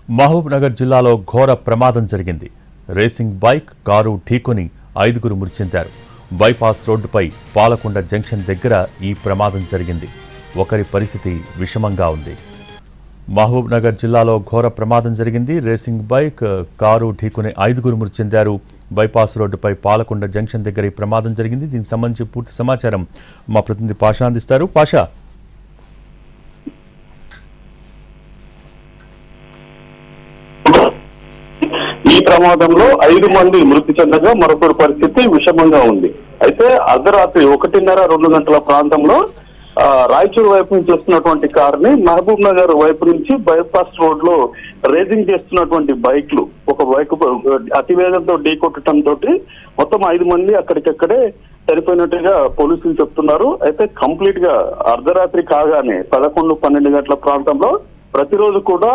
మహబూబ్ నగర్ జిల్లాలో ఘోర ప్రమాదం జరిగింది. రేసింగ్ బైక్ కారు ఢీకొని 5గురు మృతి చెందారు. బైపాస్ రోడ్డుపై పాలకొండ జంక్షన్ దగ్గర ఈ ప్రమాదం జరిగింది. ఒకరి పరిస్థితి విషమంగా ఉంది. మహబూబ్ నగర్ జిల్లాలో ఘోర ప్రమాదం జరిగింది. రేసింగ్ బైక్ కారు ఢీకొని 5గురు మృతి చెందారు. బైపాస్ రోడ్డుపై పాలకొండ జంక్షన్ దగ్గర ఈ ప్రమాదం జరిగింది. దీనికి సంబంధించి పూర్తి సమాచారం మా ప్రతినిధి పాషా అందిస్తారు. పాషా, ఈ ప్రమాదంలో 5 మంది మృతి చెందగా మరొకరి పరిస్థితి విషమంగా ఉంది. అయితే అర్ధరాత్రి 1:30-2 గంటల ప్రాంతంలో రాయచూరు వైపు నుంచి వస్తున్నటువంటి కారుని మహబూబ్ నగర్ వైపు నుంచి బైపాస్ రోడ్ లో రేసింగ్ చేస్తున్నటువంటి బైక్లు ఒక బైక్ అతివేగంతో ఢీకొట్టడంతో మొత్తం 5 మంది అక్కడికక్కడే చనిపోయినట్టుగా పోలీసులు చెప్తున్నారు. అయితే కంప్లీట్ గా అర్ధరాత్రి కాగానే 11-12 గంటల ప్రాంతంలో ప్రతిరోజు కూడా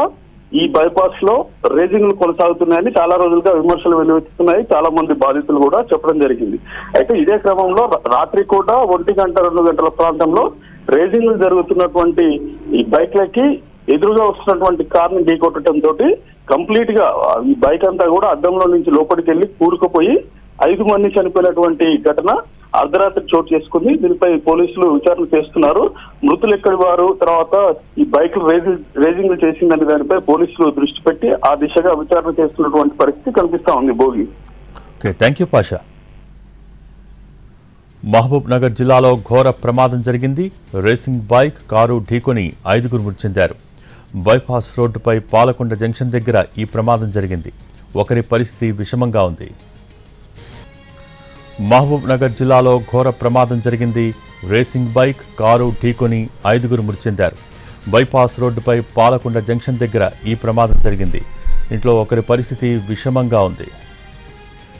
ఈ బైపాస్ లో రేసింగ్లు కొనసాగుతున్నాయని చాలా రోజులుగా విమర్శలు వెలువెత్తుతున్నాయి. చాలా మంది బాధితులు కూడా చెప్పడం జరిగింది. అయితే ఇదే క్రమంలో రాత్రి కూడా 1-2 గంటల ప్రాంతంలో రేసింగ్లు జరుగుతున్నటువంటి ఈ బైక్లకి ఎదురుగా వస్తున్నటువంటి కార్ని ఢీకొట్టడంతో కంప్లీట్ గా ఈ బైక్ అంతా కూడా అద్దంలో నుంచి లోపలికి వెళ్లి కూరుకుపోయి 5 మంది చనిపోయినటువంటి ఘటన అర్ధరాత్రి చోటు చేసుకుంది. దీనిపై పోలీసులు విచారణ చేస్తున్నారు. మృతులు ఎక్కడి వారు, తర్వాత ఈ బైక్ రేసింగ్ చేసిందనే దానిపై పోలీసులు దృష్టి పెట్టి ఆ దిశగా విచారణ చేస్తున్నటువంటి పరిస్థితి కనిపిస్తా ఉంది. Bhogi. Okay, thank you Pasha. Mahabubnagar జిల్లాలో ఘోర ప్రమాదం జరిగింది. రేసింగ్ బైక్ కారు ఢీకొని 5గురు మృతి చెందారు. బైపాస్ రోడ్డుపై పాలకొండ జంక్షన్ దగ్గర ఈ ప్రమాదం జరిగింది. ఒకరి పరిస్థితి విషమంగా ఉంది. మహబూబ్ నగర్ జిల్లాలో ఘోర ప్రమాదం జరిగింది. రేసింగ్ బైక్ కారు ఢీకొని 5గురు మృతి చెందారు. బైపాస్ రోడ్డుపై పాలకొండ జంక్షన్ దగ్గర ఈ ప్రమాదం జరిగింది. ఇంట్లో ఒకరి పరిస్థితి విషమంగా ఉంది.